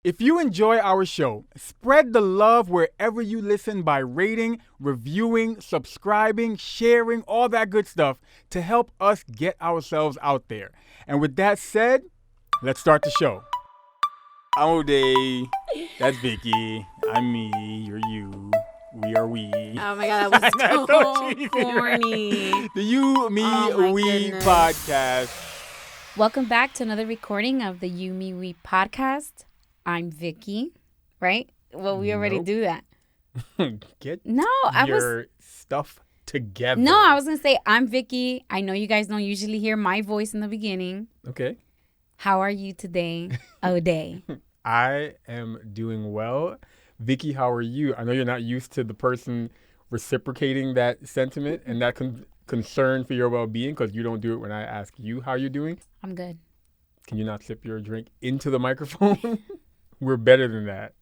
If you enjoy our show, spread the love wherever you listen by rating, reviewing, subscribing, sharing, all that good stuff to help us get ourselves out there. And with that said, let's start the show. I'm Ode. That's Vicky. I'm me. You're you. We are we. Oh my God, that was so corny. The You, Me, We goodness. podcast. Welcome back to another recording of the You, Me, We podcast. I'm Vicky, right? Well, we already Nope. do that. Get I your stuff together. was going to say, I'm Vicky. I know you guys don't usually hear my voice in the beginning. Okay. How are you today, Ode? I am doing well. Vicky, how are you? I know you're not used to the person reciprocating that sentiment and that concern for your well-being because you don't do it when I ask you how you're doing. I'm good. Can you not sip your drink into the microphone? We're better than that.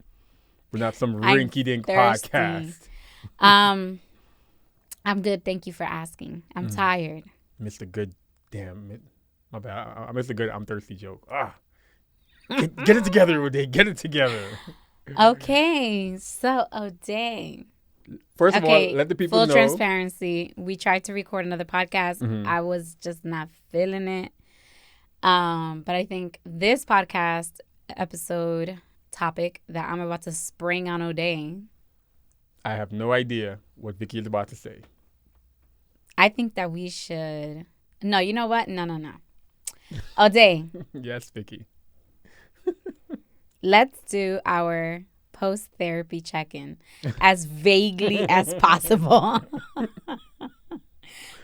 We're not some rinky-dink thirsty. podcast. I'm good. Thank you for asking. I'm tired. Missed a good, my bad. I missed a good I'm thirsty joke. Get it together, Ode. Get it together. Okay, so Ode. First of all, let the people full know. transparency. We tried to record another podcast. I was just not feeling it. But I think this podcast episode topic that I'm about to spring on Ode, I have no idea what Vicky is about to say. I think that we should. No, you know what? No. Ode, Yes, Vicky. let's do our post-therapy check-in as vaguely as possible.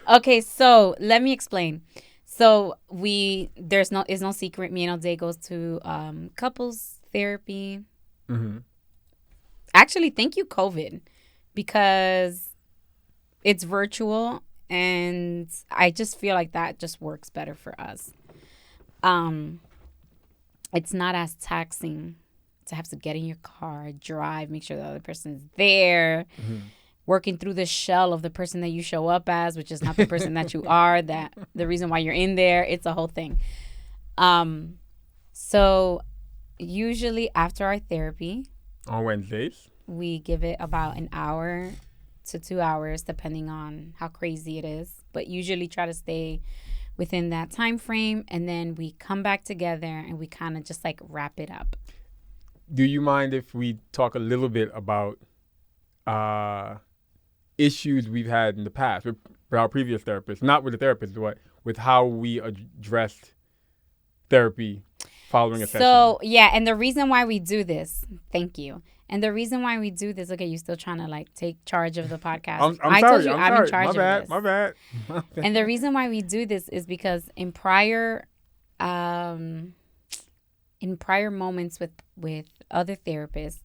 Okay, so let me explain. So it's no secret. Me and Ode goes to couples therapy. Mm-hmm. Actually, thank you, COVID, because it's virtual, and I just feel like that just works better for us. It's not as taxing to have to get in your car, drive, make sure the other person's there. Mm-hmm. Working through the shell of the person that you show up as, which is not the person that you are, that the reason why you're in there, it's a whole thing. So usually after our therapy, On Wednesdays. we give it about an hour to 2 hours, depending on how crazy it is, but usually try to stay within that time frame. And then we come back together and we kind of just like wrap it up. Do you mind if we talk a little bit about issues we've had in the past with our previous therapist? Not with the therapist, but with how we addressed therapy following a session. So, yeah, and the reason why we do this, thank you. And the reason why we do this, okay, you're still trying to like take charge of the podcast. I'm I sorry. told you I'm in charge My of bad. this. My bad. And the reason why we do this is because in prior moments with other therapists,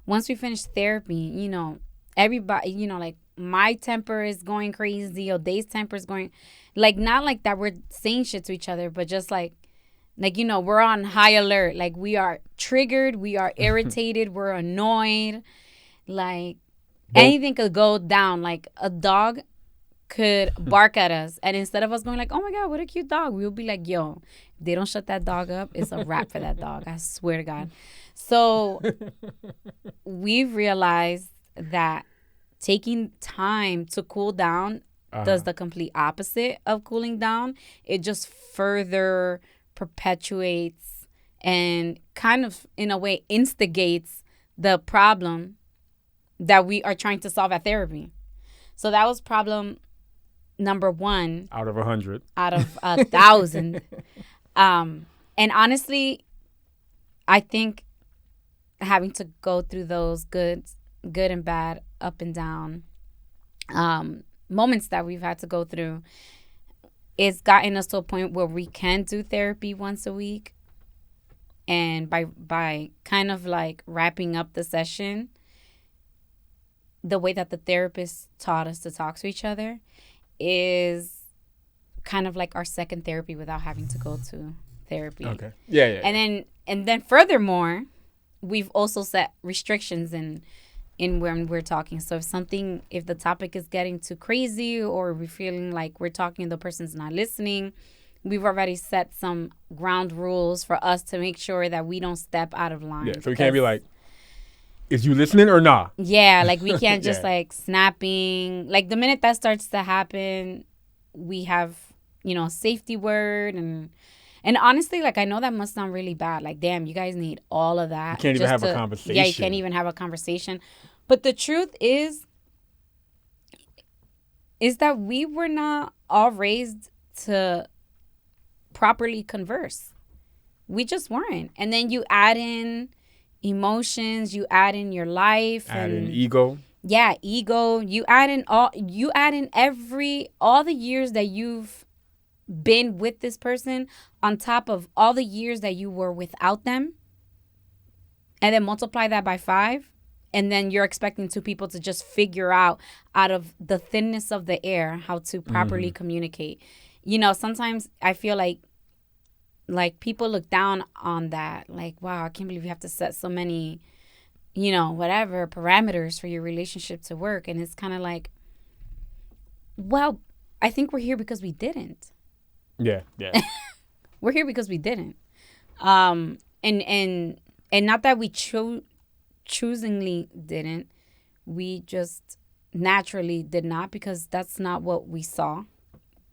once we finish therapy, everybody, like my temper is going crazy, or Dave's temper is going, like, not like that we're saying shit to each other, but just like, we're on high alert. Like, we are triggered, we are irritated, we're annoyed. Like, anything could go down. Like, a dog could bark at us, and instead of us going like, oh my God, what a cute dog, we'll be like, yo, if they don't shut that dog up, it's a wrap for that dog. I swear to God. So we've realized that taking time to cool down does the complete opposite of cooling down. It just further perpetuates and kind of, in a way, instigates the problem that we are trying to solve at therapy. So that was problem number one. Out of 100. Out of 1,000. And honestly, I think having to go through those good and bad, up and down moments that we've had to go through, it's gotten us to a point where we can do therapy once a week. And by kind of like wrapping up the session, the way that the therapist taught us to talk to each other is kind of like our second therapy without having to go to therapy. Okay. Yeah. And then furthermore, we've also set restrictions in when we're talking. So if the topic is getting too crazy, or we're feeling like we're talking and the person's not listening, we've already set some ground rules for us to make sure that we don't step out of line. Yeah, so we can't be like, is you listening or nah? Yeah, like we can't just Yeah. like snapping. Like the minute that starts to happen, we have, a safety word and honestly, like I know that must sound really bad. Like, damn, you guys need all of that. You can't even just have a to- conversation. Yeah, you can't even have a conversation. But the truth is that we were not all raised to properly converse. We just weren't. And then you add in emotions, you add in your life, Add and in ego. yeah, ego. You add in all the years that you've been with this person on top of all the years that you were without them, and then multiply that by 5, and then you're expecting two people to just figure out of the thinness of the air how to properly communicate. Sometimes I feel like people look down on that. Like, wow, I can't believe you have to set so many, whatever parameters for your relationship to work. And it's kind of like, well, I think we're here because we didn't. Yeah, yeah. We're here because we didn't. And not that we choosingly didn't. We just naturally did not, because that's not what we saw.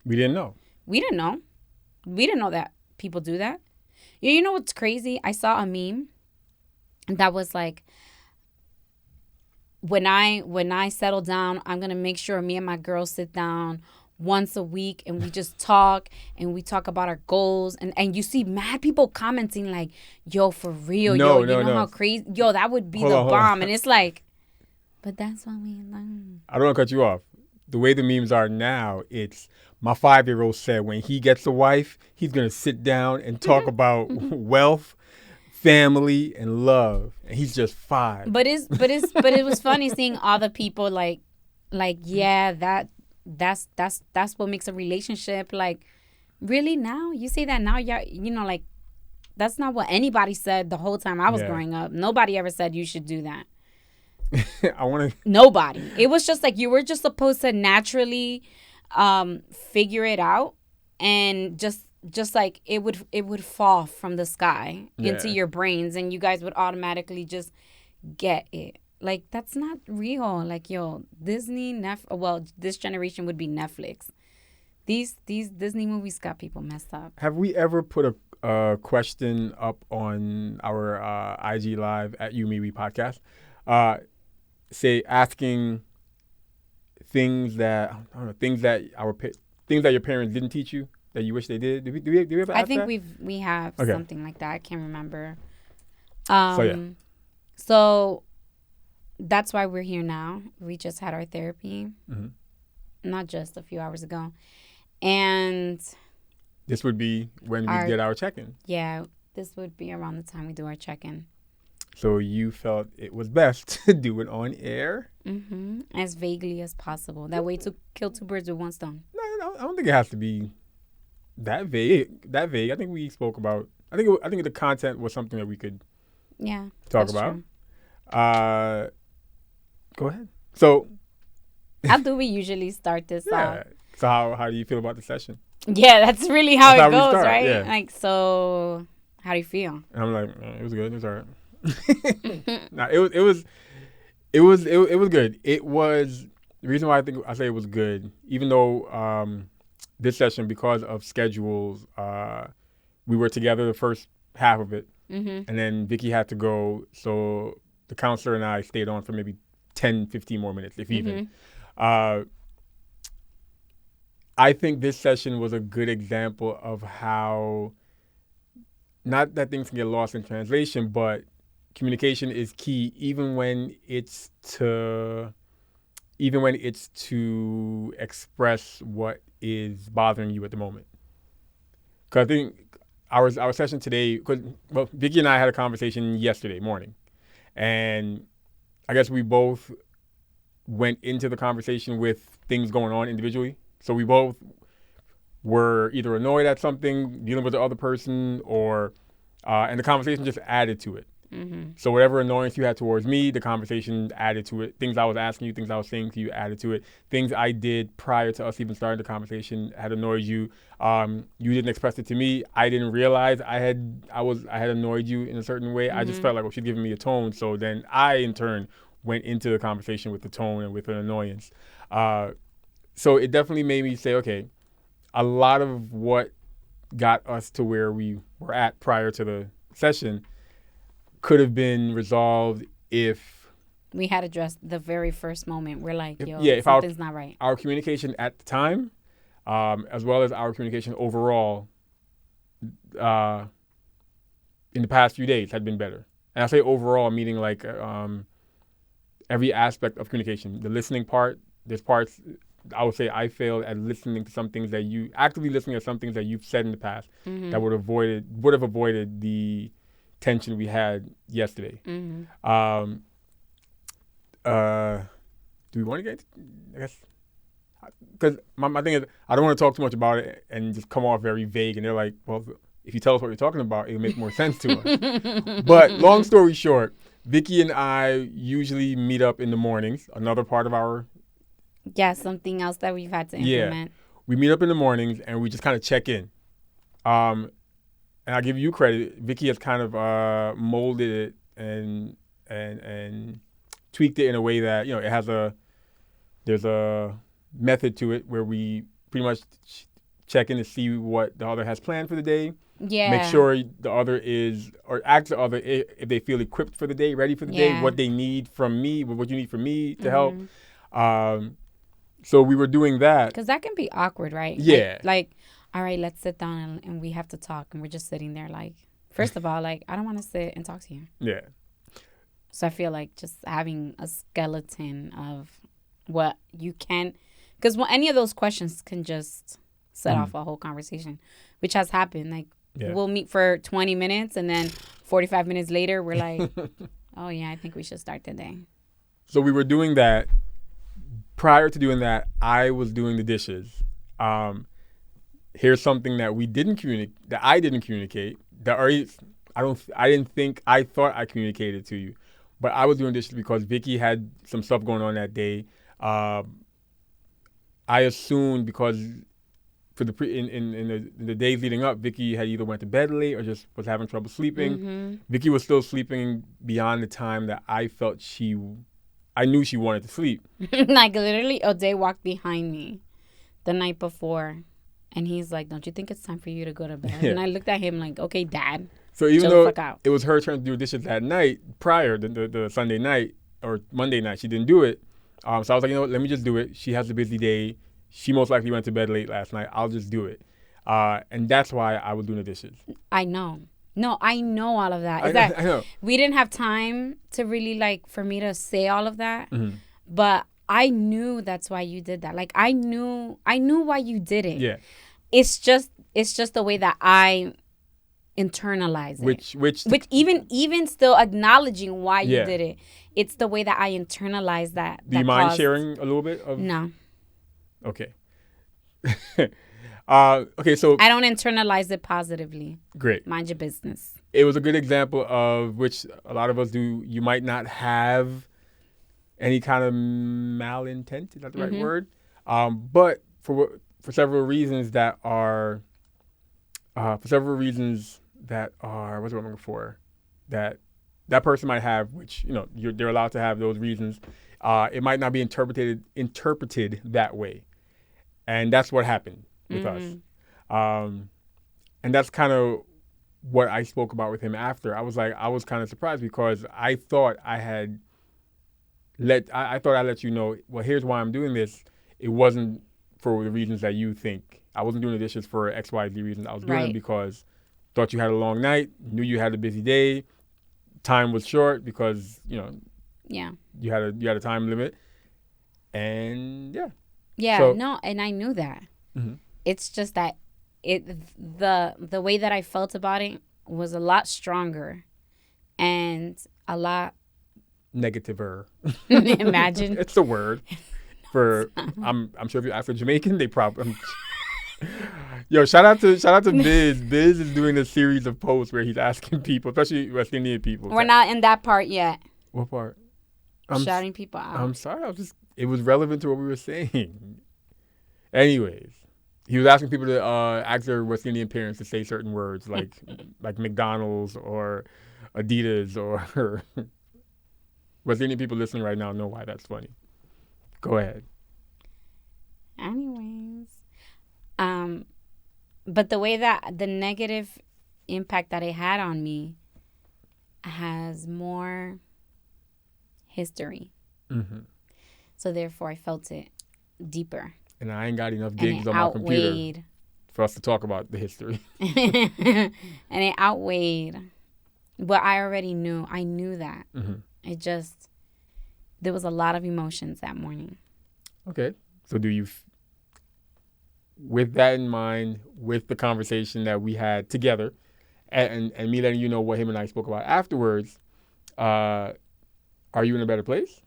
We didn't know. We didn't know. We didn't know that people do that. You know what's crazy? I saw a meme that was like, when I settle down, I'm gonna make sure me and my girls sit down once a week and we just talk and we talk about our goals, and you see mad people commenting like, yo, for real, No, yo, no, you know no. how crazy, yo, that would be Hold the on, hold on. bomb. And it's like, but that's what we learn. I don't want to cut you off. The way the memes are now, it's my 5-year-old said when he gets a wife, he's going to sit down and talk about wealth, family, and love. And he's just 5. But it was funny seeing other people like yeah, that's what makes a relationship. Like, really, now you say that now, like, that's not what anybody said the whole time I was growing up. Nobody ever said you should do that. I want to. Nobody. It was just like you were just supposed to naturally figure it out, and just like it would fall from the sky into your brains, and you guys would automatically just get it. Like, that's not real. Like, yo, Disney, this generation would be Netflix. These Disney movies got people messed up. Have we ever put a question up on our IG Live at You Me We podcast? Say asking things that things that your parents didn't teach you that you wish they did. Did we ever ask I think that? we have Okay. something like that. I can't remember. So So that's why we're here now. We just had our therapy, not just a few hours ago, and this would be when we get our check-in. yeah, this would be around the time we do our check-in. So you felt it was best to do it on air? As vaguely as possible. That way to kill 2 birds with 1 stone. No, I don't think it has to be that vague. I think we spoke about. I think the content was something that we could talk about. True. Go ahead. So How do we usually start this off? So how do you feel about the session? Yeah, that's really how That's it how we goes, start, right? yeah. Like, so how do you feel? And I'm like, it was good. It was all right. Nah, it was good. It was the reason why I say it was good, even though this session, because of schedules, we were together the first half of it, and then Vicky had to go, so the counselor and I stayed on for maybe 10, 15 more minutes, if even. I think this session was a good example of how, not that things can get lost in translation, but communication is key, even when it's to express what is bothering you at the moment. Because I think our session today, Vicky and I had a conversation yesterday morning, and I guess we both went into the conversation with things going on individually. So we both were either annoyed at something, dealing with the other person, or and the conversation just added to it. So whatever annoyance you had towards me, the conversation added to it. Things I was asking you, things I was saying to you added to it. Things I did prior to us even starting the conversation had annoyed you. You didn't express it to me. I didn't realize I had annoyed you in a certain way. I just felt like, well, she's giving me a tone. So then I, in turn, went into the conversation with the tone and with an annoyance. So it definitely made me say, okay, a lot of what got us to where we were at prior to the session could have been resolved if we had addressed the very first moment. We're like, yo, if something's not right. Our communication at the time, as well as our communication overall, in the past few days had been better. And I say overall, meaning like every aspect of communication. The listening part, there's parts I would say I failed at listening to some things that actively listening to some things that you've said in the past that would have avoided the tension we had yesterday. Do we want to get, I guess, because my thing is, I don't want to talk too much about it and just come off very vague. And they're like, well, if you tell us what you're talking about, it'll make more sense to us. But long story short, Vicky and I usually meet up in the mornings, another part of our... Yeah, something else that we've had to implement. Yeah. We meet up in the mornings and we just kind of check in. And I'll give you credit. Vicky has kind of molded it and tweaked it in a way that, you know, there's a method to it where we pretty much check in to see what the other has planned for the day. Yeah. Make sure the other ask the other if they feel equipped for the day, ready for the day, what they need from me, what you need from me to help. So we were doing that. Because that can be awkward, right? Yeah. Like, all right, let's sit down and we have to talk. And we're just sitting there like, first of all, like, I don't want to sit and talk to you. Yeah. So I feel like just having a skeleton of what you can, because any of those questions can just set off a whole conversation, which has happened. Like, we'll meet for 20 minutes and then 45 minutes later, we're like, oh, yeah, I think we should start today. So we were doing that. Prior to doing that, I was doing the dishes. Here's something that we didn't communicate, that I didn't communicate, I thought I communicated to you, but I was doing dishes because Vicky had some stuff going on that day. I assumed because for in the days leading up, Vicky had either went to bed late or just was having trouble sleeping. Vicky was still sleeping beyond the time that I felt I knew she wanted to sleep. Like, literally, Ode walked behind me the night before, and he's like, don't you think it's time for you to go to bed? And I looked at him like, okay, Dad. So even though it was her turn to do dishes that night, prior, the Sunday night or Monday night, she didn't do it. So I was like, you know what, let me just do it. She has a busy day. She most likely went to bed late last night. I'll just do it. And that's why I was doing the dishes. I know. No, I know all of that. I know. We didn't have time to really, like, for me to say all of that. But I knew that's why you did that. Like, I knew why you did it. Yeah. It's just the way that I internalize it. Which even still acknowledging why you did it. It's the way that I internalize that. Do you mind sharing a little bit of? No. Okay. Okay, so I don't internalize it positively. Great. Mind your business. It was a good example of which a lot of us do. You might not have any kind of malintent. Is that the right word? But for several reasons that are what's the word I'm looking for, that person might have, which, you know, they're allowed to have those reasons. It might not be interpreted that way, and that's what happened with us. And that's kind of what I spoke about with him after. I was kind of surprised because I thought I let you know, well, here's why I'm doing this. It wasn't for the reasons that you think. I wasn't doing the dishes for X, Y, Z reasons. I was doing them because thought you had a long night, knew you had a busy day, time was short because, you know, you had a time limit, and and I knew that. It's just that the way that I felt about it was a lot stronger and a lot negativer. Imagine. It's a word for I'm sure if you ask a Jamaican, they probably Yo, shout out to Biz. Biz is doing a series of posts where he's asking people, especially West Indian people. We're not in that part yet. What part? Shouting people out. I'm sorry. It was relevant to what we were saying. Anyways, he was asking people to ask their West Indian parents to say certain words like McDonald's or Adidas or West Indian people listening right now know why that's funny. Go ahead. Anyways, but the way that the negative impact that it had on me has more history. Mm-hmm. So therefore, I felt it deeper. And I ain't got enough gigs on my computer for us to talk about the history. And it outweighed what I already knew. I knew that. Mm-hmm. There was a lot of emotions that morning. Okay. So with that in mind, with the conversation that we had together, and me letting you know what him and I spoke about afterwards, are you in a better place?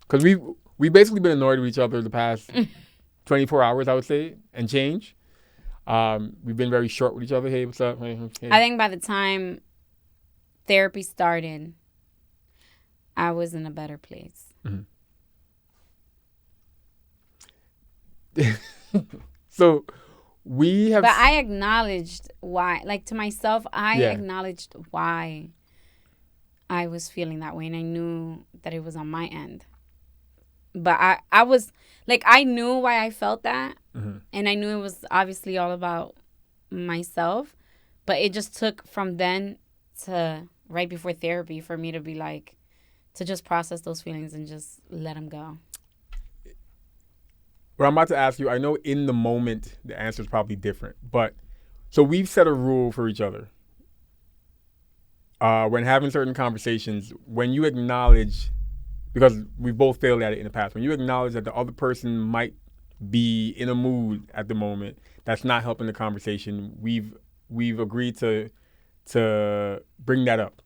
Because we've basically been annoyed with each other the past 24 hours, I would say, and change. We've been very short with each other. Hey, what's up? Hey. I think by the time therapy started, I was in a better place. Mm-hmm. So we have... But I acknowledged why. Like, to myself, I acknowledged why I was feeling that way. And I knew that it was on my end. But I was... Like, I knew why I felt that. Mm-hmm. And I knew it was obviously all about myself. But it just took from then to right before therapy for me to be like... To just process those feelings and just let them go. What I'm about to ask you, I know in the moment the answer is probably different, but so we've set a rule for each other. When having certain conversations, when you acknowledge, because we both failed at it in the past, when you acknowledge that the other person might be in a mood at the moment that's not helping the conversation, we've agreed to bring that up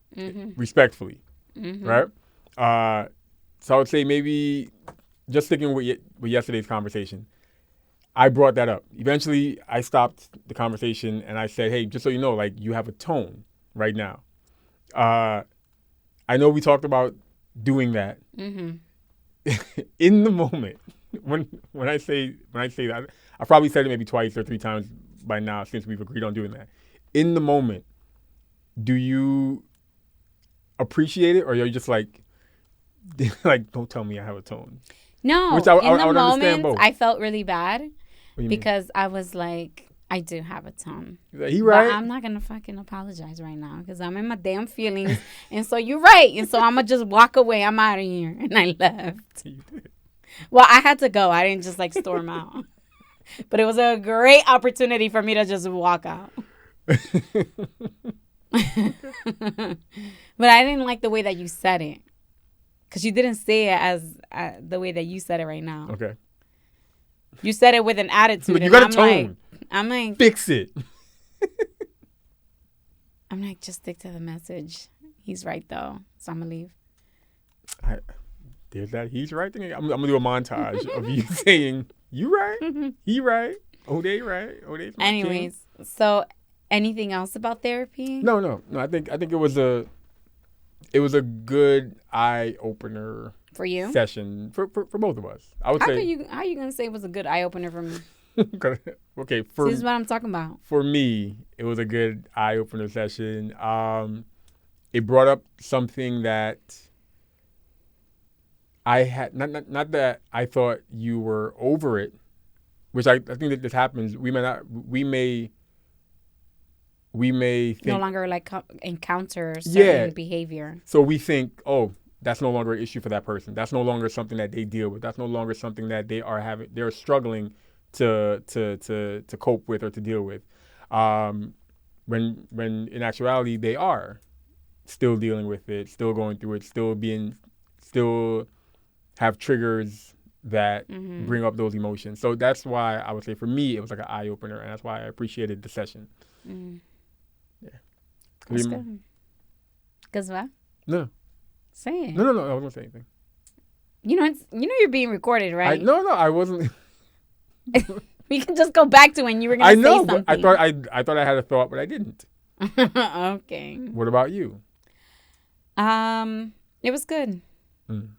respectfully, right? So I would say maybe. Just sticking with yesterday's conversation, I brought that up. Eventually, I stopped the conversation and I said, hey, just so you know, like, you have a tone right now. I know we talked about doing that. Mm-hmm. In the moment, when I say that, I probably said it maybe twice or three times by now since we've agreed on doing that. In the moment, do you appreciate it, or are you just like, don't tell me I have a tone? No, which in the would understand moment, both. I felt really bad because mean? I was like, I do have a tone. He right? But I'm not going to fucking apologize right now because I'm in my damn feelings. And so you're right. And so I'm going to just walk away. I'm out of here. And I left. You did. Well, I had to go. I didn't just like storm out. But it was a great opportunity for me to just walk out. But I didn't like the way that you said it. Because you didn't say it as the way that you said it right now. Okay. You said it with an attitude. You got a tone. I'm like... Fix it. I'm like, just stick to the message. He's right, though. So I'm going to leave. There's that he's right thing. I'm going to do a montage of you saying, you right, he right, Ode right, Ode's my Anyways, king. So anything else about therapy? No. I think it was a good eye opener for you session for both of us. I would how say. How are you gonna say it was a good eye opener for me? Okay, this is what I'm talking about. For me, it was a good eye opener session. It brought up something that I had not that I thought you were over it, which I think that this happens. We may think no longer like encounter certain behavior. So we think, oh, that's no longer an issue for that person. That's no longer something that they deal with. That's no longer something that they're struggling to cope with or to deal with. When in actuality they are still dealing with it, still going through it, still have triggers that bring up those emotions. So that's why I would say for me it was like an eye opener, and that's why I appreciated the session. Yeah. That's good. Cause what? No. Say it. No. I wasn't gonna say anything. You know you're being recorded, right? No, I wasn't. We can just go back to when you were going to say something. I thought I had a thought, but I didn't. Okay. What about you? It was good. Mm.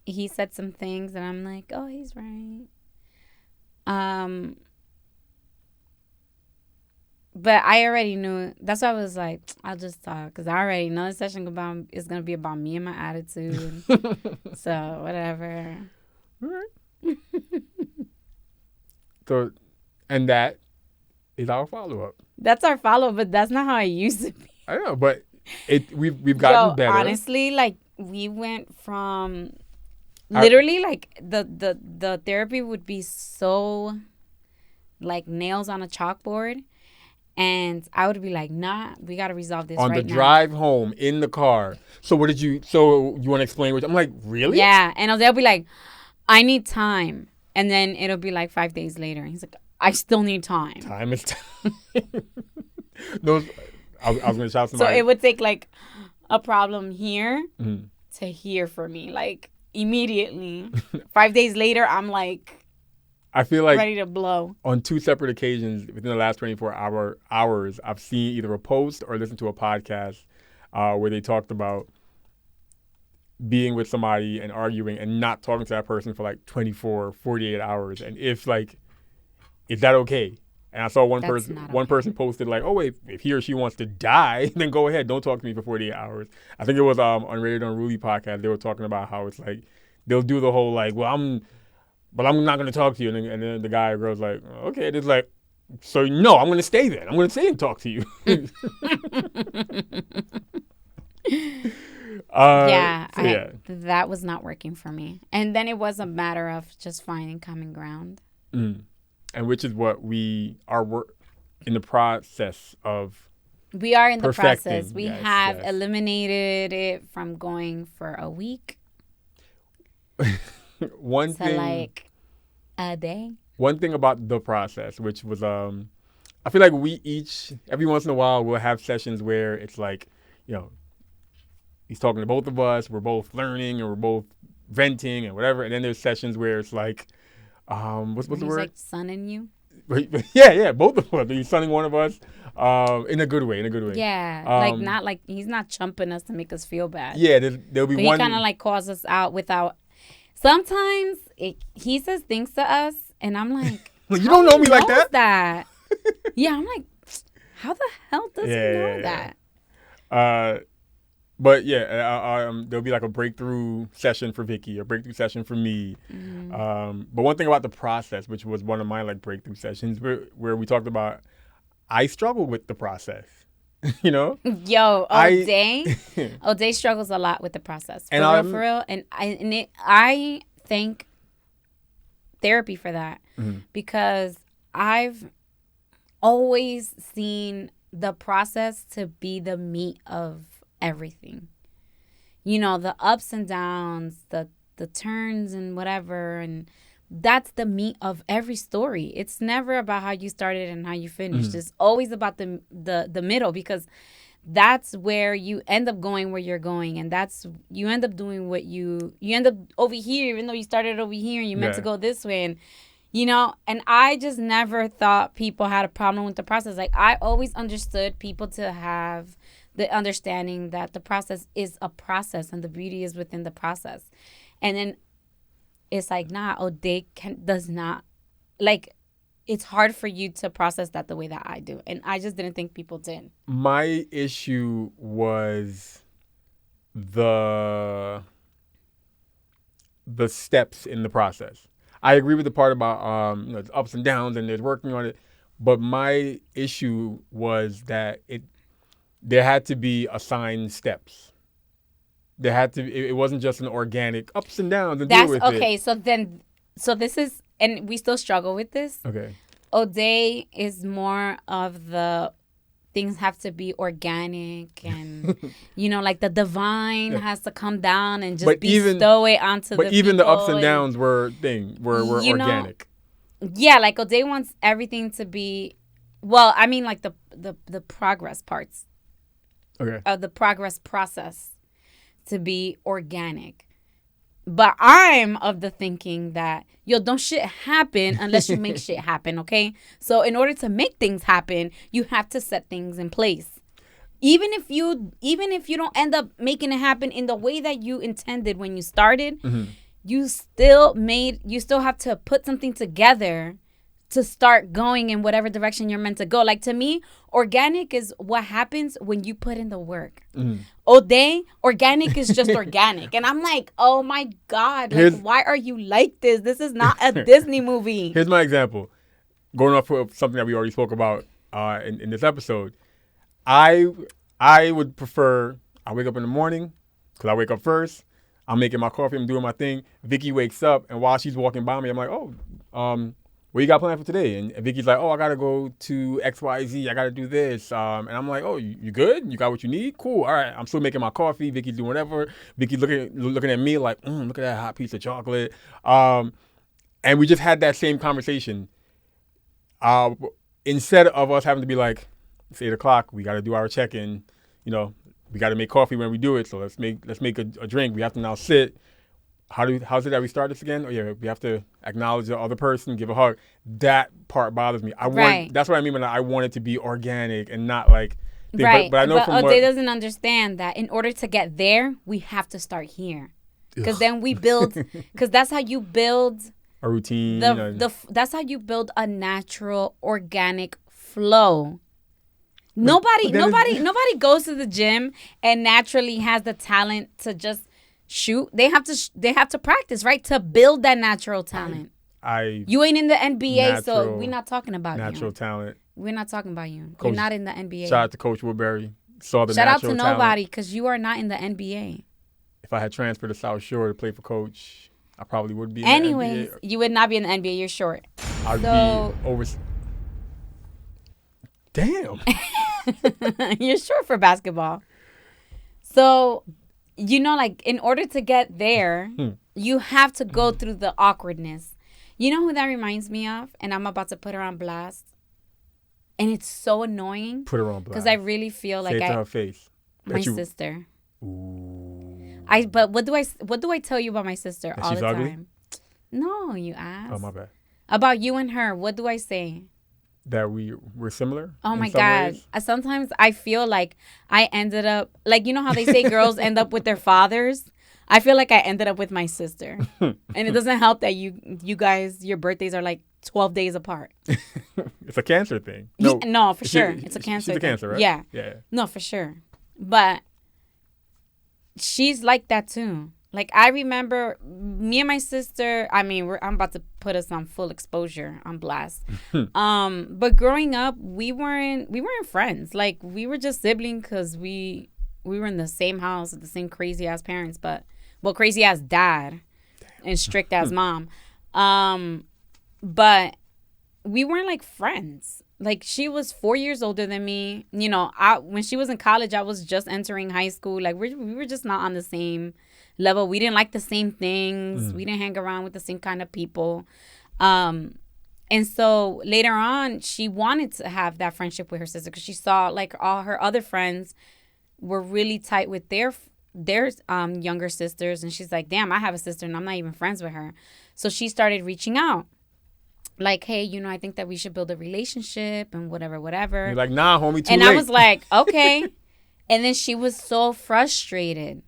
He said some things and I'm like, oh, he's right. But I already knew. That's why I was like, I'll just talk. Because I already know this session is going to be about me and my attitude. So, whatever. All right. So, and that is our follow-up. That's our follow-up, but that's not how I used to be. I know, but we've gotten better. Honestly, like, we went from... Literally, like, the therapy would be so, like, nails on a chalkboard. And I would be like, nah, we got to resolve this right now. On the drive home, in the car. So what did you... So you want to explain what... I'm like, really? Yeah. And they'll be like, I need time. And then it'll be like 5 days later. He's like, I still need time. Time is time. I was going to shout somebody. So it would take, like, a problem here to here for me. Like, immediately. 5 days later, I'm like... I feel like ready to blow. On 2 separate occasions within the last 24 hours, I've seen either a post or listened to a podcast where they talked about being with somebody and arguing and not talking to that person for like 24, 48 hours. And is that okay? And I saw one person posted like, oh, wait, if he or she wants to die, then go ahead. Don't talk to me for 48 hours. I think it was on Rated Unruly podcast. They were talking about how it's like they'll do the whole like, well, I'm not going to talk to you. And then the guy or girl's like, okay. And it's like, so no, I'm going to stay there. I'm going to stay and talk to you. That was not working for me. And then it was a matter of just finding common ground. Mm. And which is what we are in the process of. We are in the perfecting. Process. We have eliminated it from going for a week. One thing, like a day. One thing about the process, which was, I feel like we each, every once in a while, we'll have sessions where it's like, he's talking to both of us, we're both learning, and we're both venting and whatever. And then there's sessions where it's like, what's the word? Like sunning you. Yeah, both of us. He's sunning one of us, in a good way. Yeah, like he's not chumping us to make us feel bad. Yeah, there'll be one. He kind of like calls us out without. Sometimes he says things to us, and I'm like, you don't know me like that. Yeah, I'm like, how the hell does he know that? But there'll be like a breakthrough session for Vicky, a breakthrough session for me. Mm-hmm. But one thing about the process, which was one of my like breakthrough sessions, where we talked about, I struggle with the process. Yo, Ode struggles a lot with the process. For real. And I thank therapy for that, because I've always seen the process to be the meat of everything. The ups and downs, the turns and whatever, and that's the meat of every story. It's never about how you started and how you finished. It's always about the middle, because that's where you end up going where you're going, and you end up doing what you end up over here, even though you started over here and you meant to go this way. And and I just never thought people had a problem with the process. Like, I always understood people to have the understanding that the process is a process and the beauty is within the process. And then it's like, nah, Ode does not, like, it's hard for you to process that the way that I do. And I just didn't think people did. My issue was the steps in the process. I agree with the part about there's ups and downs and there's working on it. But my issue was that there had to be assigned steps. There had to. It wasn't just an organic ups and downs. And deal with okay. It. So this is, and we still struggle with this. Okay. Ode is more of the things have to be organic, and like the divine has to come down and just stow it onto the people. But even the ups and downs were organic. Yeah, like Ode wants everything to be, well, I mean, like the progress parts. Okay. Of the progress process to be organic. But I'm of the thinking that, yo, don't shit happen unless you make shit happen, okay? So in order to make things happen, you have to set things in place. Even if you don't end up making it happen in the way that you intended when you started, you still have to put something together to start going in whatever direction you're meant to go. Like, to me, organic is what happens when you put in the work. Ode, organic is just organic. And I'm like, oh my God, like, why are you like this? This is not a Disney movie. Here's my example. Going off of something that we already spoke about in this episode. I would prefer, I wake up in the morning, because I wake up first. I'm making my coffee, I'm doing my thing. Vicky wakes up, and while she's walking by me, I'm like, what you got planned for today? And Vicky's like, I got to go to XYZ. I got to do this. And I'm like, oh, you good? You got what you need? Cool. All right. I'm still making my coffee. Vicky's doing whatever. Vicky's looking at me like, look at that hot piece of chocolate. And we just had that same conversation. Instead of us having to be like, it's 8 o'clock, we got to do our check-in. We got to make coffee when we do it. So let's make a drink. We have to now sit. How's it that we start this again? Oh yeah, we have to acknowledge the other person, give a hug. That part bothers me. That's what I mean when I want it to be organic and not like. Right, but I know Ode doesn't understand that in order to get there, we have to start here, because then we build. Because that's how you build a routine. That's how you build a natural, organic flow. Nobody goes to the gym and naturally has the talent to just shoot. They have to practice, right, to build that natural talent. You ain't in the NBA, so we're not talking about natural talent. We're not talking about you. You're not in the NBA. Shout out to Coach Woodbury. Shout out to nobody, because you are not in the NBA. If I had transferred to South Shore to play for Coach, I probably would be in Anyways, the NBA. You would not be in the NBA. You're short. I'd be over. Damn. You're short for basketball. So, like, in order to get there, you have to go through the awkwardness. You know who that reminds me of? And I'm about to put her on blast. And it's so annoying. Put her on blast. Because I really feel like Say it to her face. My sister. Ooh. But what do I tell you about my sister all the ugly? time? No, you ask. Oh, my bad. About you and her, what do I say? That we're similar? Oh my God. Ways? Sometimes I feel like I ended up, like, you know how they say girls end up with their fathers? I feel like I ended up with my sister. And it doesn't help that you guys, your birthdays are like 12 days apart. It's a cancer thing. No, for sure. It's a cancer She's a cancer, right? Yeah. Yeah. No, for sure. But she's like that too. Like, I remember me and my sister, I'm about to put us on full exposure, on blast. But growing up, we weren't friends. Like, we were just siblings because we were in the same house with the same crazy ass parents, crazy ass dad and strict ass mom. But we weren't like friends. Like, she was 4 years older than me. When she was in college, I was just entering high school. Like, we were just not on the same level. We didn't like the same things. We didn't hang around with the same kind of people. And so later on, she wanted to have that friendship with her sister because she saw, like, all her other friends were really tight with their younger sisters. And she's like, damn, I have a sister and I'm not even friends with her. So she started reaching out. Like, hey, I think that we should build a relationship and whatever. You're like, nah, homie, too late. And I was like, okay. And then she was so frustrated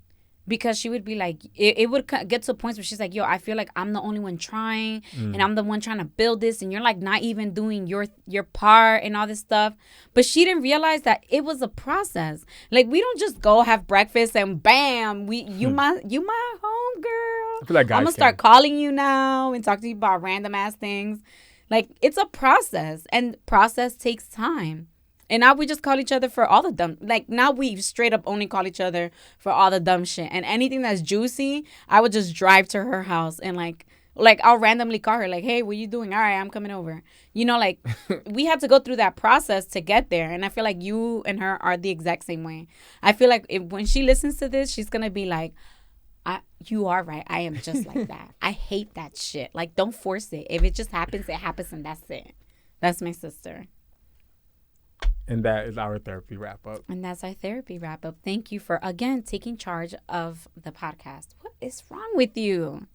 because she would be like, it would get to points where she's like, yo, I feel like I'm the only one trying and I'm the one trying to build this. And you're like not even doing your part and all this stuff. But she didn't realize that it was a process. Like, we don't just go have breakfast and bam, you my home girl. I feel like I'm gonna start calling you now and talk to you about random ass things. Like, it's a process, and process takes time. And now we just call each other for all the dumb. Like, now we straight up only call each other for all the dumb shit. And anything that's juicy, I would just drive to her house and like I'll randomly call her like, hey, what you doing? All right, I'm coming over. Like, we had to go through that process to get there. And I feel like you and her are the exact same way. I feel like when she listens to this, she's gonna be like, you are right. I am just like that. I hate that shit. Like, don't force it. If it just happens, it happens, and that's it. That's my sister. And that is our therapy wrap up. And that's our therapy wrap up. Thank you for, again, taking charge of the podcast. What? is wrong with you?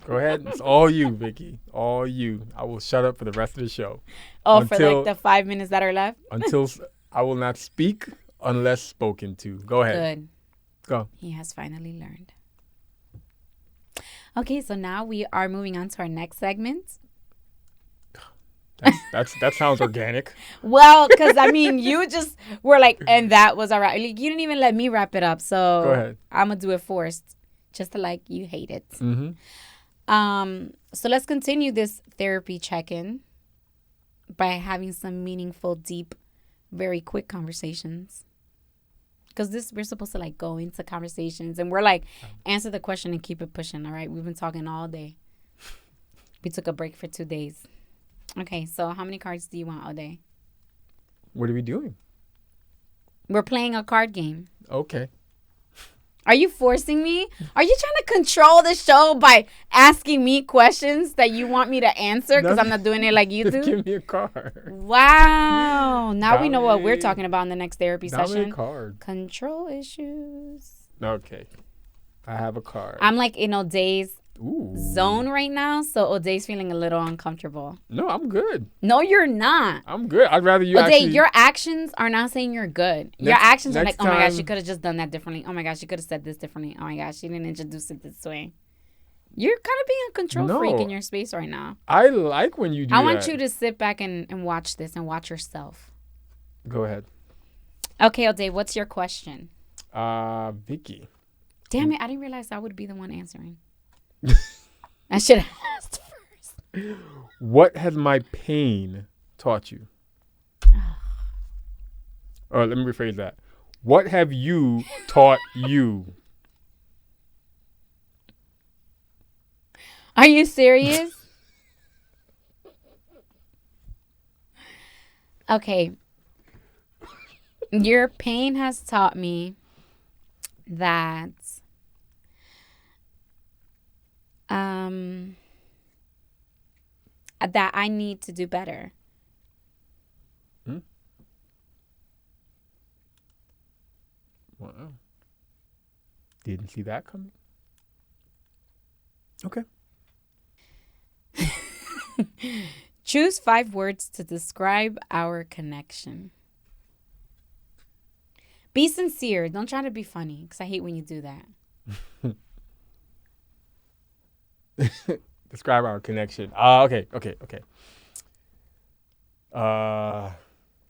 Go ahead. It's all you, Vicky. All you. I will shut up for the rest of the show. Oh, for like the 5 minutes that are left? Until I will not speak unless spoken to. Go ahead. Good. Go. He has finally learned. Okay, so now we are moving on to our next segment. That sounds organic. Well, because I mean, you just were like, and that was all right. Like, you didn't even let me wrap it up. So go ahead. I'm going to do it first. Just to like you hate it. Mm-hmm. So let's continue this therapy check-in by having some meaningful, deep, very quick conversations. Because we're supposed to like go into conversations and we're like, answer the question and keep it pushing. All right. We've been talking all day. We took a break for 2 days. Okay. So how many cards do you want all day? What are we doing? We're playing a card game. Okay. Are you forcing me? Are you trying to control the show by asking me questions that you want me to answer because I'm not doing it like you do? Give me a card. Wow. Now we know what we're talking about in the next therapy session. Card. Control issues. Okay. I have a card. I'm like in Ode's zone right now, so Ode's feeling a little uncomfortable. No, I'm good. No, you're not. I'm good. I'd rather you Ode, your actions are not saying you're good. Your actions are like, oh my gosh, you could have just done that differently. Oh my gosh, you could have said this differently. Oh my gosh, you didn't introduce it this way. You're kind of being a control freak in your space right now. I like when you do that. I want you to sit back and watch this and watch yourself. Go ahead. Okay, Ode, what's your question? Vicky. Damn it, I didn't realize I would be the one answering. I should have asked first. What has my pain taught you? Or let me rephrase that. What have you taught you? Are you serious? Okay. Your pain has taught me that that I need to do better. Wow. Didn't see that coming. Okay. Choose 5 words to describe our connection. Be sincere. Don't try to be funny, because I hate when you do that. Describe our connection. Okay.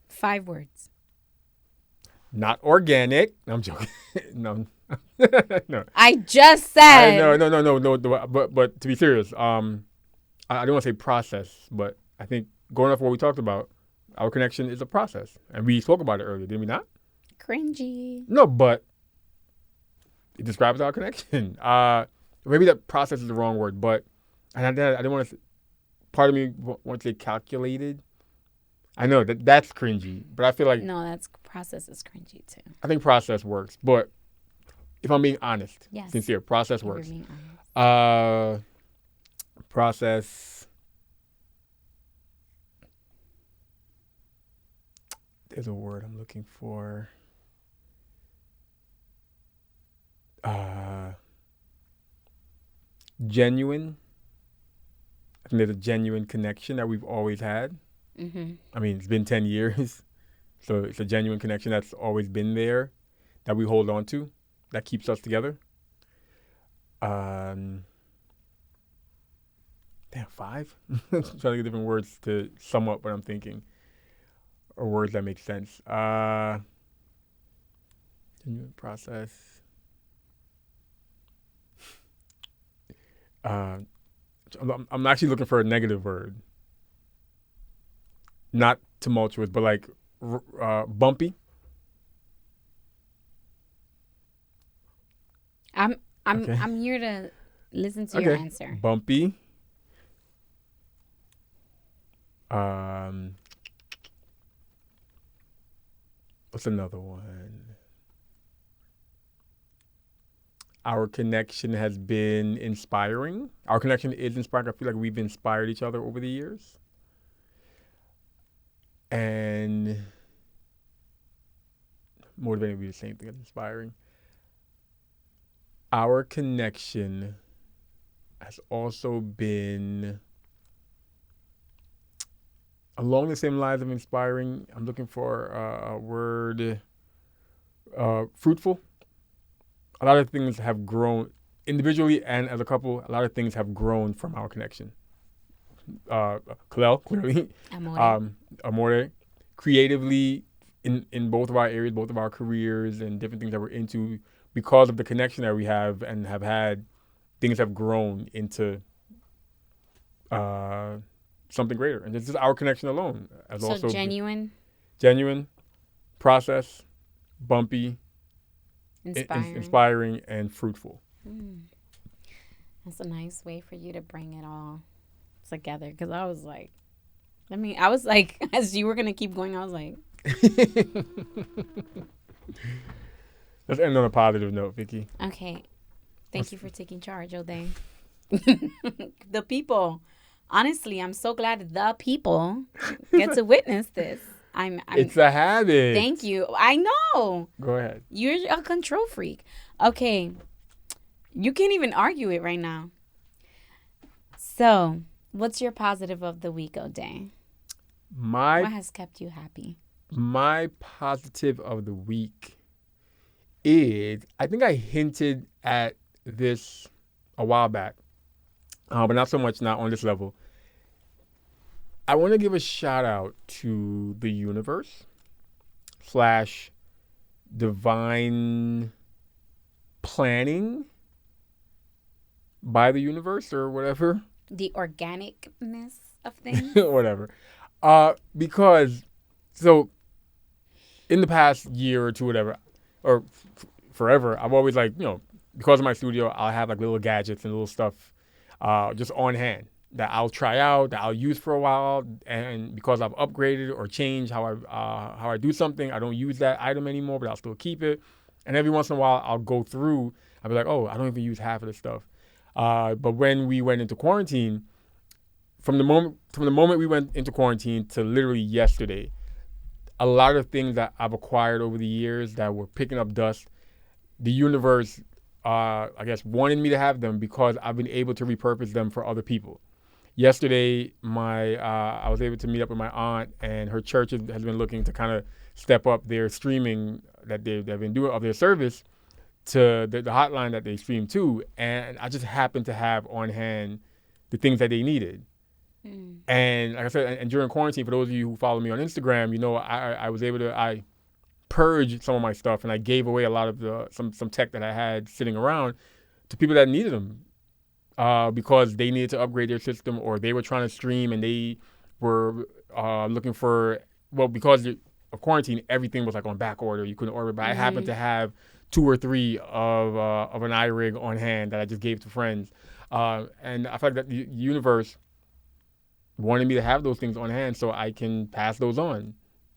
5 words. Not organic. No, I'm joking. No. No. I just said. No. But to be serious, I don't want to say process, but I think going off what we talked about, our connection is a process, and we spoke about it earlier, did we not? Cringy. No, but it describes our connection. Maybe that process is the wrong word, but I didn't want to. Part of me wants to say calculated. I know that's cringy, but I feel like that's process is cringy too. I think process works, but if I'm being honest, sincere, process works. Being honest. Process. There's a word I'm looking for. Genuine. I think there's a genuine connection that we've always had. Mm-hmm. I mean, it's been 10 years, so it's a genuine connection that's always been there, that we hold on to, that keeps us together. Damn, 5? I'm trying to get different words to sum up what I'm thinking, or words that make sense. Genuine process. I'm actually looking for a negative word. Not tumultuous, but like bumpy. I'm here to listen to your answer. Bumpy. What's another one? Our connection has been inspiring. Our connection is inspiring. I feel like we've inspired each other over the years. And motivating would be the same thing as inspiring. Our connection has also been along the same lines of inspiring. I'm looking for a word, fruitful. A lot of things have grown individually and as a couple. A lot of things have grown from our connection. Kalel, clearly. Amore. Amore. Creatively, in both of our areas, both of our careers and different things that we're into, because of the connection that we have and have had, things have grown into something greater. And this is our connection alone. As So also genuine, genuine, process, bumpy, inspiring. inspiring, and fruitful. That's a nice way for you to bring it all together. Because I was like, as you were going to keep going, I was like. Let's end on a positive note, Vicky. Okay. Thank you for taking charge, Ode. The people. Honestly, I'm so glad the people get to witness this. It's a habit. Thank you. I know. Go ahead. You're a control freak. Okay. You can't even argue it right now. So, what's your positive of the week, Ode? What has kept you happy? My positive of the week is, I think I hinted at this a while back, but not so much not on this level. I want to give a shout out to the universe / divine planning by the universe or whatever. The organicness of things? Whatever. Because, so, in the past year or two, whatever, or forever, I've always because of my studio, I'll have little gadgets and little stuff just on hand that I'll try out, that I'll use for a while, and because I've upgraded or changed how I do something, I don't use that item anymore, but I'll still keep it. And every once in a while, I'll go through, I'll be like, oh, I don't even use half of this stuff. But when we went into quarantine, from the moment we went into quarantine to literally yesterday, a lot of things that I've acquired over the years that were picking up dust, the universe, I guess, wanted me to have them because I've been able to repurpose them for other people. Yesterday, I was able to meet up with my aunt, and her church has been looking to kind of step up their streaming that they've been doing of their service to the hotline that they stream to, and I just happened to have on hand the things that they needed. And like I said, and during quarantine, for those of you who follow me on Instagram, I was able to purge some of my stuff, and I gave away a lot of some tech that I had sitting around to people that needed them. Because they needed to upgrade their system, or they were trying to stream and they were looking for, because of quarantine, everything was on back order. You couldn't order, but I happened to have 2 or 3 of an iRig on hand that I just gave to friends. And I felt that the universe wanted me to have those things on hand so I can pass those on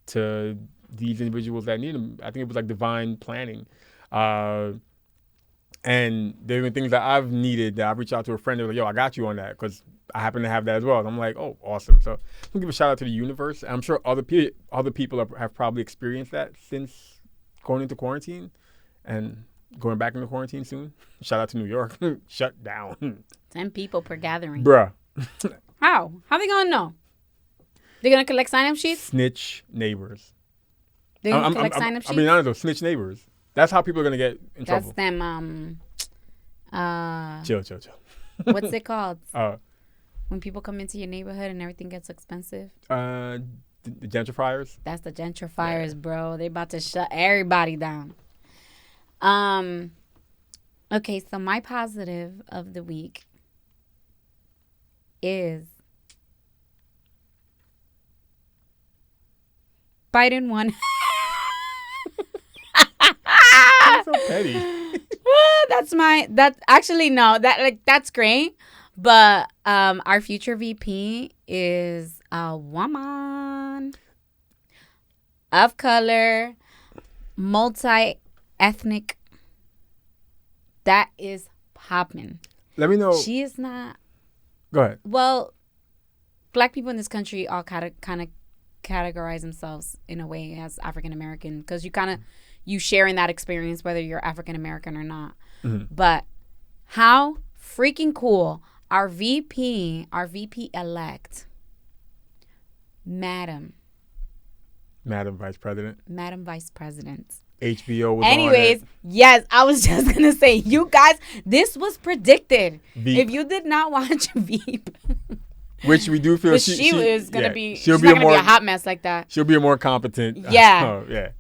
to these individuals that need them. I think it was divine planning. And there have been things that I've needed that I've reached out to a friend. They're like, yo, I got you on that because I happen to have that as well. And I'm like, oh, awesome. So I'm going to give a shout out to the universe. I'm sure other people have probably experienced that since going into quarantine and going back into quarantine soon. Shout out to New York. Shut down. 10 people per gathering. Bruh. How they going to know? They're going to collect sign-up sheets? Snitch neighbors. They're going to collect sign-up sheets? I'm being honest though, snitch neighbors. That's how people are going to get in trouble. That's them, Chill. What's it called? When people come into your neighborhood and everything gets expensive? The gentrifiers. That's the gentrifiers, bro. They about to shut everybody down. Okay, so my positive of the week is Biden won. So petty. That's great. But our future VP is a woman of color, multi-ethnic. That is popping. Let me know. She is not. Go ahead. Well, black people in this country all kind of categorize themselves in a way as African American, because you share in that experience whether you're African American or not. Mm-hmm. But how freaking cool, our VP elect, Madam Vice President. HBO was Anyways, on it. Yes, I was just going to say, you guys, this was predicted. Veep. If you did not watch Veep. Which we do feel she is going to be, she's not going to be a hot mess like that. She'll be a more competent. Yeah.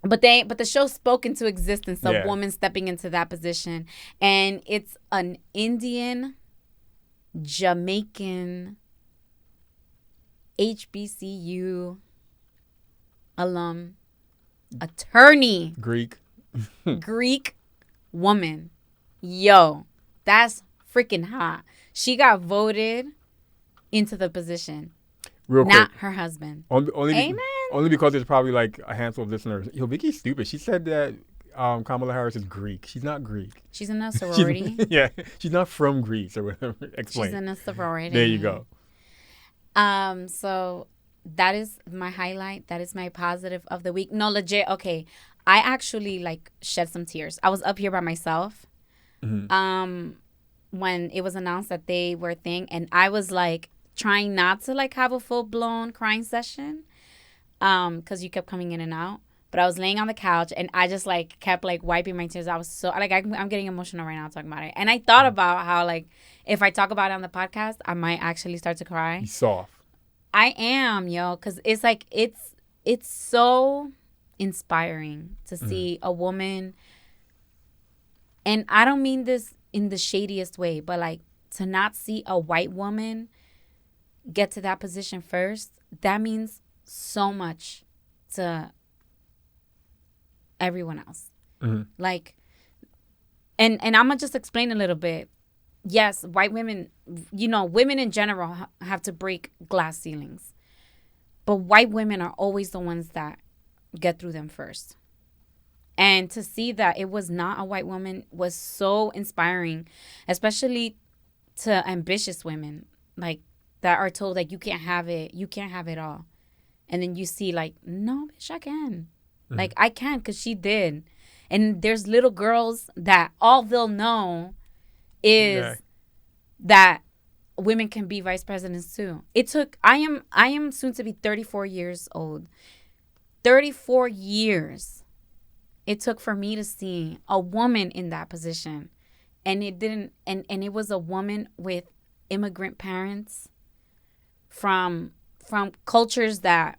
But the show spoke into existence, a woman stepping into that position. And it's an Indian, Jamaican, HBCU alum, attorney, Greek woman. Yo, that's freaking hot. She got voted into the position. Real quick. Not her husband. Amen. Only because there's probably like a handful of listeners. Yo, Vicky's stupid. She said that Kamala Harris is Greek. She's not Greek. She's in a sorority. She's not from Greece or whatever. Explain. She's in a sorority. There you go. So that is my highlight. That is my positive of the week. No, legit. Okay. I actually like shed some tears. I was up here by myself. Mm-hmm. When it was announced that they were a thing, and I was like trying not to like have a full-blown crying session because you kept coming in and out, but I was laying on the couch and I just like kept like wiping my tears. I was so like I'm getting emotional right now talking about it, and I thought about how like if I talk about it on the podcast I might actually start to cry. You're soft. I am, yo, because it's like it's so inspiring to see a woman, and I don't mean this in the shadiest way, but like to not see a white woman get to that position first, that means so much to everyone else. Mm-hmm. Like, and I'm gonna just explain a little bit. Yes, white women, women in general have to break glass ceilings, but white women are always the ones that get through them first. And to see that it was not a white woman was so inspiring, especially to ambitious women, like, that are told, like, you can't have it all. And then you see, like, no, bitch, I can. Mm-hmm. Like, I can, because she did. And there's little girls that all they'll know is that women can be vice presidents, too. I am soon to be 34 years old. 34 years. It took for me to see a woman in that position. And it didn't, and it was a woman with immigrant parents from cultures that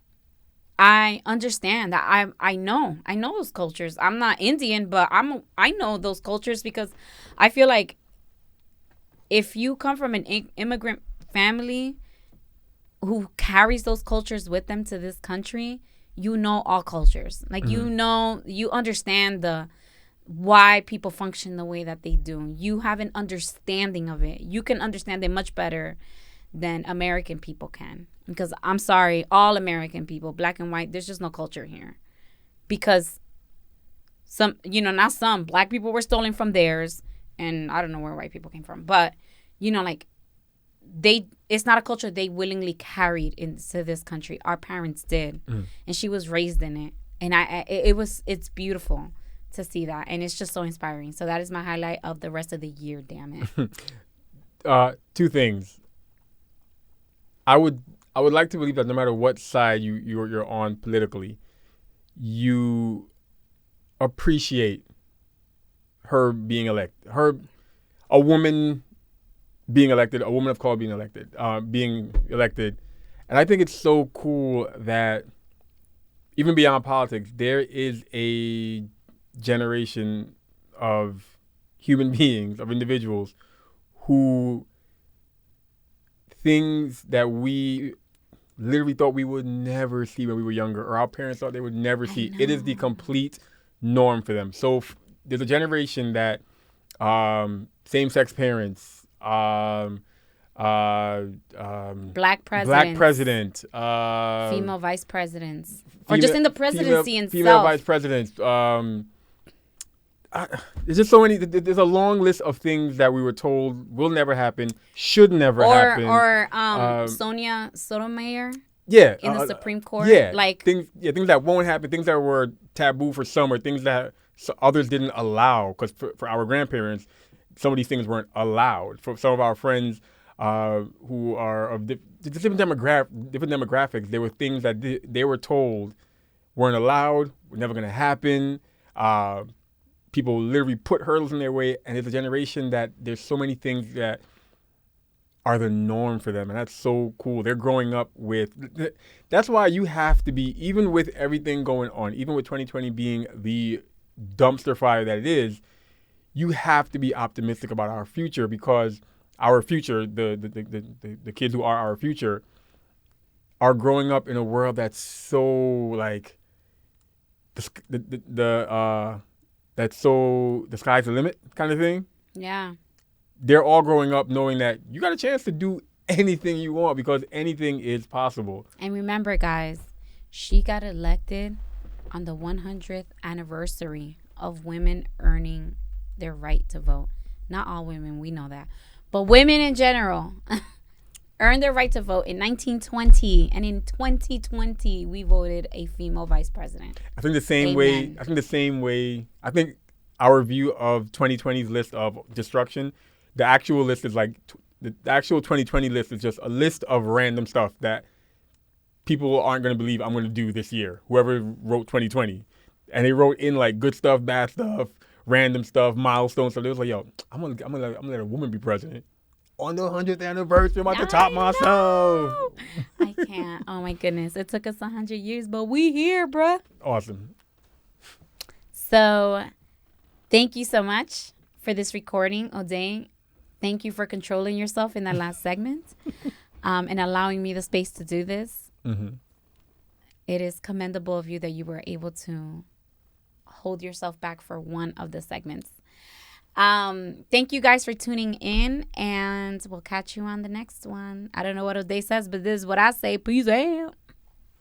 I understand, that I know those cultures. I'm not Indian, but I know those cultures, because I feel like if you come from an immigrant family who carries those cultures with them to this country, you know all cultures. Like, mm-hmm. You understand why people function the way that they do. You have an understanding of it. You can understand it much better than American people can. Because I'm sorry, all American people, black and white, there's just no culture here. Because not some, black people were stolen from theirs, and I don't know where white people came from. But, it's not a culture they willingly carried into this country. Our parents did. Mm. And she was raised in it. And it's beautiful to see that. And it's just so inspiring. So that is my highlight of the rest of the year, damn it. Two things. I would like to believe that no matter what side you're on politically, you appreciate her being elected. A woman being elected, a woman of color being elected. And I think it's so cool that even beyond politics, there is a generation of human beings, of individuals, who things that we literally thought we would never see when we were younger, or our parents thought they would never see. It is the complete norm for them. So there's a generation that same-sex parents, black president, female vice presidents, or just in the presidency itself. Female vice presidents. There's just so many. There's a long list of things that we were told will never happen, should never happen. Or Sonia Sotomayor. Yeah, in the Supreme Court. yeah, Like, things that won't happen, things that were taboo for some, or things that others didn't allow. Because for our grandparents, some of these things weren't allowed. For some of our friends who are of different demographics, there were things that they were told weren't allowed, were never going to happen. People literally put hurdles in their way, and it's a generation that there's so many things that are the norm for them, and that's so cool. They're growing up with. That's why you have to be, even with everything going on, even with 2020 being the dumpster fire that it is, you have to be optimistic about our future, because our future, the kids who are our future, are growing up in a world that's so like that's so the sky's the limit kind of thing. yeah. They're all growing up knowing that you got a chance to do anything you want, because anything is possible. And remember, guys, she got elected on the 100th anniversary of women earning their right to vote. Not all women, we know that. But women in general earned their right to vote in 1920. And in 2020, we voted a female vice president. I think the same Amen. way. I think our view of 2020's list of destruction, the actual list is like the actual 2020 list is just a list of random stuff that people aren't going to believe I'm going to do this year. Whoever wrote 2020, and they wrote in like good stuff, bad stuff, random stuff, milestones. So they was like, "Yo, I'm gonna let a woman be president on the 100th anniversary. I'm about to top myself." I can't. Oh my goodness, it took us 100 years, but we here, bruh. Awesome. So, thank you so much for this recording, Ode. Thank you for controlling yourself in that last segment, and allowing me the space to do this. Mm-hmm. It is commendable of you that you were able to hold yourself back for one of the segments. Thank you guys for tuning in, and we'll catch you on the next one. I don't know what Ode says, but this is what I say. Peace out.